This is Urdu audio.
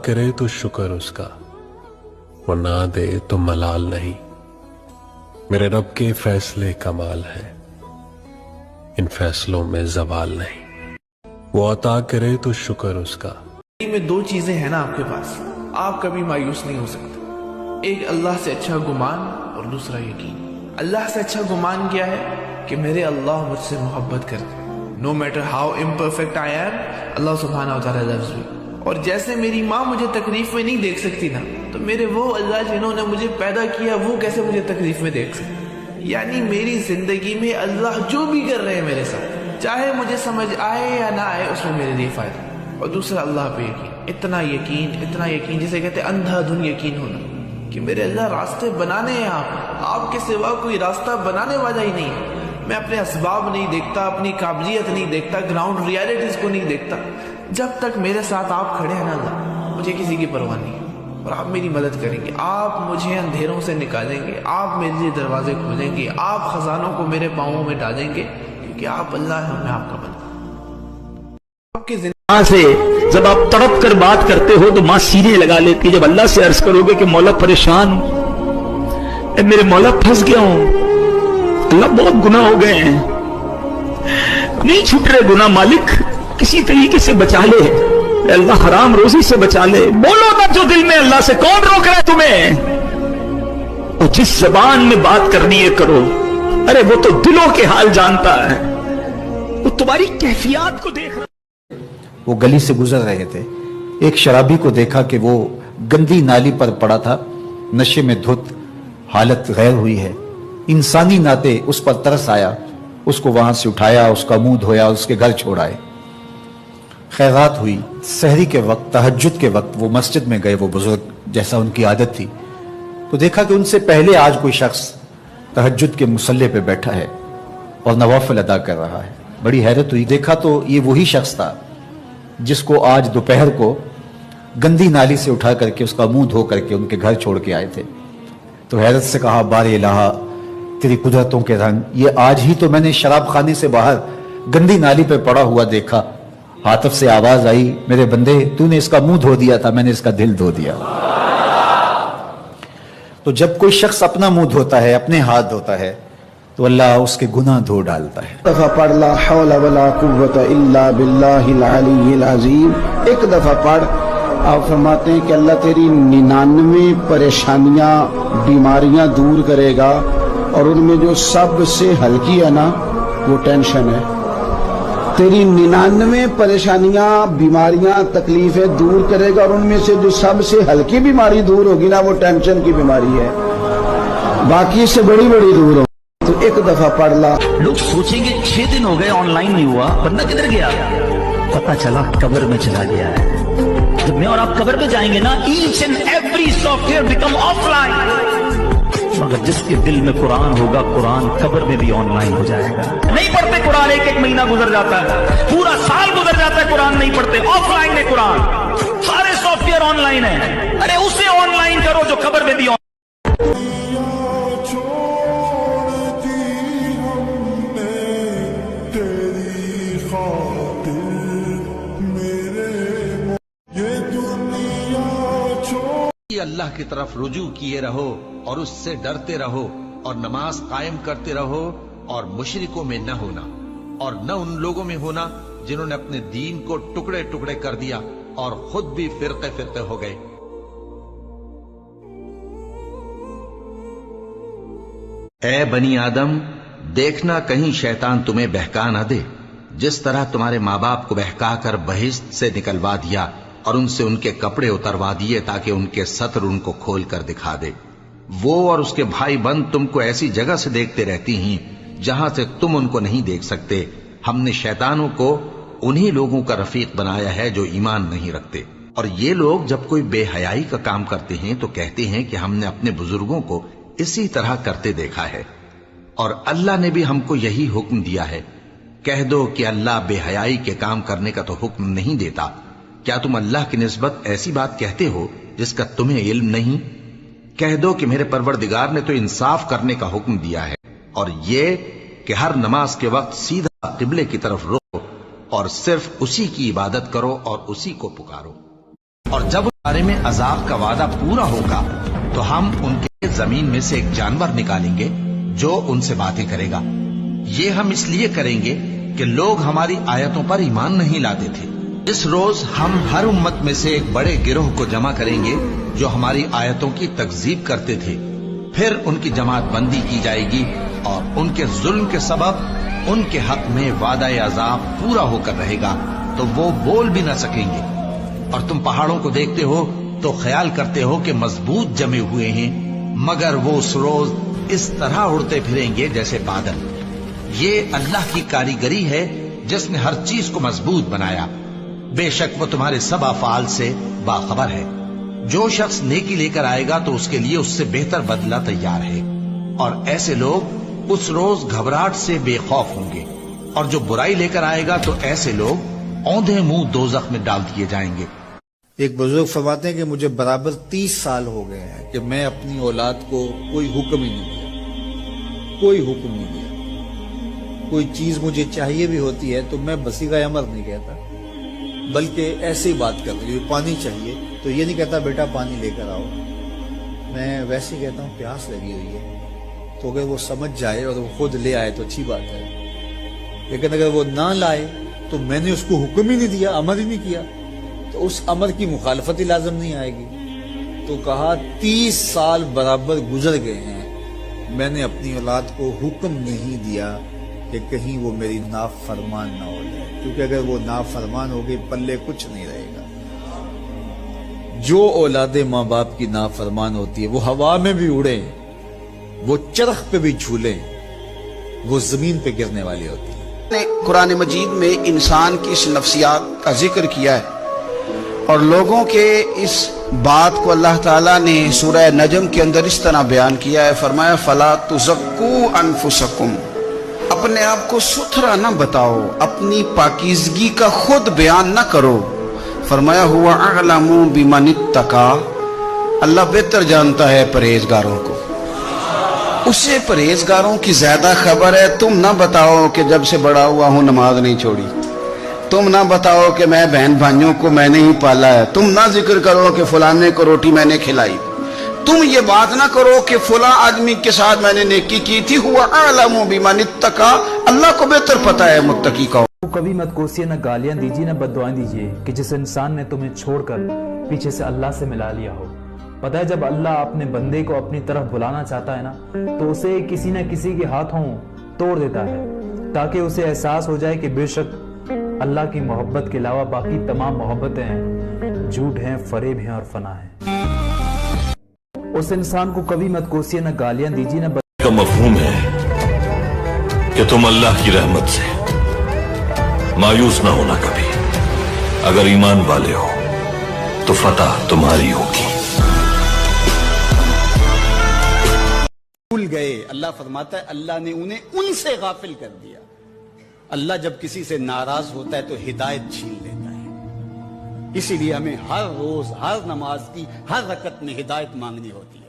کرے تو شکر اس کا، وہ نہ دے تو ملال نہیں۔ میرے رب کے فیصلے کمال ہیں، ان فیصلوں میں زوال نہیں۔ وہ عطا کرے تو شکر اس کا۔ میں دو چیزیں ہیں نا آپ کے پاس، آپ کبھی مایوس نہیں ہو سکتے۔ ایک اللہ سے اچھا گمان اور دوسرا یقین۔ اللہ سے اچھا گمان کیا ہے کہ میرے اللہ مجھ سے محبت کرتے، no matter how imperfect I am, اللہ سبحانہ و تعالیٰ لفظ بھی۔ اور جیسے میری ماں مجھے تکلیف میں نہیں دیکھ سکتی نا، تو میرے وہ اللہ جنہوں نے مجھے پیدا کیا وہ کیسے مجھے تکلیف میں دیکھ سکتے۔ یعنی میری زندگی میں اللہ جو بھی کر رہے ہیں میرے ساتھ، چاہے مجھے سمجھ آئے یا نہ آئے، اس میں میرے لیے فائدہ۔ اور دوسرا اللہ پہ یقین، اتنا یقین جسے کہتے ہیں اندھا دھن یقین ہونا کہ میرے اللہ راستے بنانے ہیں، آپ کے سوا کوئی راستہ بنانے والا ہی نہیں ہے۔ میں اپنے اسباب نہیں دیکھتا، اپنی قابلیت نہیں دیکھتا، گراؤنڈ ریالٹیز کو نہیں دیکھتا۔ جب تک میرے ساتھ آپ کھڑے ہیں نا اللہ، مجھے کسی کی پرواہ نہیں، اور آپ میری مدد کریں گے، آپ مجھے اندھیروں سے نکالیں گے، آپ میرے لیے دروازے کھولیں گے، آپ خزانوں کو میرے پاؤں میں ڈالیں گے، کیونکہ آپ اللہ ہیں، میں آپ کا بندہ۔ آپ کی ماں سے جب آپ تڑپ کر بات کرتے ہو تو ماں سینے لگا لیتی ہے۔ جب اللہ سے عرض کرو گے کہ مولا پریشان ہوں، اے میرے مولا پھنس گیا ہوں، اللہ بہت گناہ ہو گئے ہیں، نہیں چھوٹ رہے گناہ، مالک کسی طریقے سے بچا لے، اے اللہ حرام روزی سے بچا لے، بولو نا جو دل میں اللہ سے، کون روک رہا ہے تمہیں؟ اور جس زبان میں بات کرنی ہے کرو، ارے وہ تو دلوں کے حال جانتا ہے، وہ تمہاری کیفیات کو دیکھ رہا ہے۔ وہ گلی سے گزر رہے تھے، ایک شرابی کو دیکھا کہ وہ گندی نالی پر پڑا تھا، نشے میں دھت، حالت غیر ہوئی ہے۔ انسانی ناطے اس پر ترس آیا، اس کو وہاں سے اٹھایا، اس کا منہ دھویا، اس کے گھر چھوڑائے۔ خیرات ہوئی، سحری کے وقت، تہجد کے وقت وہ مسجد میں گئے، وہ بزرگ جیسا ان کی عادت تھی، تو دیکھا کہ ان سے پہلے آج کوئی شخص تہجد کے مصلی پہ بیٹھا ہے اور نوافل ادا کر رہا ہے۔ بڑی حیرت ہوئی، دیکھا تو یہ وہی شخص تھا جس کو آج دوپہر کو گندی نالی سے اٹھا کر کے، اس کا منہ دھو کر کے ان کے گھر چھوڑ کے آئے تھے۔ تو حیرت سے کہا، بار الہ تیری قدرتوں کے رنگ، یہ آج ہی تو میں نے شراب خانے سے باہر گندی نالی پہ پڑا ہوا دیکھا۔ عاطف سے آواز آئی، میرے بندے تو نے اس کا منہ دھو دیا تھا، میں نے اس کا دل دھو دیا۔ تو جب کوئی شخص اپنا منہ دھوتا ہے، اپنے ہاتھ دھوتا ہے، تو اللہ اس کے گناہ دھو ڈالتا ہے۔ دفعہ پڑھ لا حول ولا قوت الا باللہ العلی العظیم، ایک دفعہ پڑھ، آپ فرماتے ہیں کہ اللہ تیری 99 پریشانیاں، بیماریاں دور کرے گا، اور ان میں جو سب سے ہلکی ہے نا وہ ٹینشن ہے۔ تیری 99 پریشانیاں، بیماریاں، تکلیفیں دور کرے گا، اور ان میں سے جو سب سے ہلکی بیماری دور ہوگی نا وہ ٹینشن کی بیماری ہے، باقی سے بڑی بڑی دور ہوگی۔ تو ایک دفعہ پڑھ لا۔ لوگ سوچیں گے 6 دن ہو گئے آن لائن نہیں ہوا، بندہ کدھر گیا؟ پتا چلا قبر میں چلا گیا ہے۔ جب میں اور آپ قبر میں جائیں گے نا، each and every software become offline, مگر جس کے دل میں قرآن ہوگا، قرآن قبر میں بھی آن لائن ہو جائے گا۔ نہیں پڑھتے قرآن، ایک مہینہ گزر جاتا ہے، پورا سال گزر جاتا ہے، قرآن نہیں پڑھتے، آف لائن ہے قرآن، سارے سافٹ ویئر آن لائن ہے۔ ارے اسے آن لائن کرو جو قبر میں بھی آن۔ اللہ کی طرف رجوع کیے رہو اور اس سے ڈرتے رہو، اور نماز قائم کرتے رہو، اور مشرکوں میں نہ ہونا، اور نہ ان لوگوں میں ہونا جنہوں نے اپنے دین کو ٹکڑے ٹکڑے کر دیا اور خود بھی فرقے فرقے ہو گئے۔ اے بنی آدم، دیکھنا کہیں شیطان تمہیں بہکا نہ دے، جس طرح تمہارے ماں باپ کو بہکا کر بہشت سے نکلوا دیا اور ان سے ان کے کپڑے اتروا دیے تاکہ ان کے ستر ان کو کھول کر دکھا دے۔ وہ اور اس کے بھائی بند تم کو ایسی جگہ سے دیکھتے رہتی ہیں جہاں سے تم ان کو نہیں دیکھ سکتے۔ ہم نے شیطانوں کو انہی لوگوں کا رفیق بنایا ہے جو ایمان نہیں رکھتے۔ اور یہ لوگ جب کوئی بے حیائی کا کام کرتے ہیں تو کہتے ہیں کہ ہم نے اپنے بزرگوں کو اسی طرح کرتے دیکھا ہے، اور اللہ نے بھی ہم کو یہی حکم دیا ہے۔ کہہ دو کہ اللہ بے حیائی کے کام کرنے کا تو حکم نہیں دیتا۔ کیا تم اللہ کی نسبت ایسی بات کہتے ہو جس کا تمہیں علم نہیں؟ کہہ دو کہ میرے پروردگار نے تو انصاف کرنے کا حکم دیا ہے، اور یہ کہ ہر نماز کے وقت سیدھا قبلے کی طرف رخ اور صرف اسی کی عبادت کرو اور اسی کو پکارو، اور جب بارے میں عذاب کا وعدہ پورا ہوگا تو ہم ان کے زمین میں سے ایک جانور نکالیں گے جو ان سے باتیں کرے گا. یہ ہم اس لیے کریں گے کہ لوگ ہماری آیتوں پر ایمان نہیں لاتے تھے. اس روز ہم ہر امت میں سے ایک بڑے گروہ کو جمع کریں گے جو ہماری آیتوں کی تکذیب کرتے تھے. پھر ان کی جماعت بندی کی جائے گی اور ان کے ظلم کے سبب ان کے حق میں وعدہ عذاب پورا ہو کر رہے گا تو وہ بول بھی نہ سکیں گے. اور تم پہاڑوں کو دیکھتے ہو تو خیال کرتے ہو کہ مضبوط جمے ہوئے ہیں، مگر وہ اس روز اس طرح اڑتے پھریں گے جیسے بادل. یہ اللہ کی کاریگری ہے جس نے ہر چیز کو مضبوط بنایا. بے شک وہ تمہارے سب افعال سے باخبر ہے. جو شخص نیکی لے کر آئے گا تو اس کے لیے اس سے بہتر بدلہ تیار ہے، اور ایسے لوگ اس روز گھبراہٹ سے بے خوف ہوں گے. اور جو برائی لے کر آئے گا تو ایسے لوگ اوندھے منہ دوزخ میں ڈال دیے جائیں گے. ایک بزرگ فرماتے ہیں کہ مجھے برابر 30 سال ہو گئے ہیں کہ میں اپنی اولاد کو کوئی حکم ہی نہیں دیا، کوئی حکم نہیں دیا. کوئی چیز مجھے چاہیے بھی ہوتی ہے تو میں بصیغہ امر نہیں کہتا، بلکہ ایسی بات کر رہی ہوں. پانی چاہیے تو یہ نہیں کہتا بیٹا پانی لے کر آؤ، میں ویسے ہی کہتا ہوں پیاس لگی ہوئی ہے. تو اگر وہ سمجھ جائے اور وہ خود لے آئے تو اچھی بات ہے، لیکن اگر وہ نہ لائے تو میں نے اس کو حکم ہی نہیں دیا، امر ہی نہیں کیا، تو اس امر کی مخالفت ہی لازم نہیں آئے گی. تو کہا 30 سال برابر گزر گئے ہیں، میں نے اپنی اولاد کو حکم نہیں دیا کہ کہیں وہ میری نافرمان نہ ہو جائے، کیونکہ اگر وہ نافرمان ہوگی پلے کچھ نہیں رہے گا. جو اولاد ماں باپ کی نافرمان ہوتی ہے وہ ہوا میں بھی اڑے، وہ چرخ پہ بھی جھولے، وہ زمین پہ گرنے والی ہوتی ہے. نے قرآن مجید میں انسان کی اس نفسیات کا ذکر کیا ہے، اور لوگوں کے اس بات کو اللہ تعالیٰ نے سورہ نجم کے اندر اس طرح بیان کیا ہے. فرمایا فَلَا تُزَكُّوا أَنفُسَكُمْ، اپنے آپ کو ستھرا نہ بتاؤ، اپنی پاکیزگی کا خود بیان نہ کرو. فرمایا هُوَ أَعْلَمُ بِمَنِ اتَّقَىٰ، اللہ بہتر جانتا ہے پرہیزگاروں کو، اسے پرہیزگاروں کی زیادہ خبر ہے. تم نہ بتاؤ کہ جب سے بڑا ہوا ہوں نماز نہیں چھوڑی، تم نہ بتاؤ کہ میں بہن بھائیوں کو میں نے ہی پالا ہے، تم نہ ذکر کرو کہ فلانے کو روٹی میں نے کھلائی، تم یہ بات نہ کرو کہ فلاں آدمی کے ساتھ میں نے نیکی کی تھی. ہوا اعلم بمن اتقى، اللہ کو بہتر پتہ ہے متقی کا. کبھی مت کوسیے، نہ گالیاں دیجیے، نہ بددعائیں دیجیے کہ جس انسان نے تمہیں چھوڑ کر پیچھے سے اللہ سے ملا لیا ہو. پتہ ہے جب اللہ اپنے بندے کو اپنی طرف بلانا چاہتا ہے نا تو اسے کسی نہ کسی کے ہاتھوں توڑ دیتا ہے، تاکہ اسے احساس ہو جائے کہ بے شک اللہ کی محبت کے علاوہ باقی تمام محبتیں جھوٹ ہیں، فریب ہیں اور فنا ہیں. اس انسان کو کبھی مت کوسیے، نہ گالیاں دیجیے، نہ کا مفہوم ہے کہ تم اللہ کی رحمت سے مایوس نہ ہونا کبھی. اگر ایمان والے ہو تو فتح تمہاری ہوگی. بھول گئے، اللہ فرماتا ہے اللہ نے انہیں ان سے غافل کر دیا. اللہ جب کسی سے ناراض ہوتا ہے تو ہدایت چھین لیتا ہے. اسی لیے ہمیں ہر روز ہر نماز کی ہر رکعت میں ہدایت مانگنی ہوتی ہے.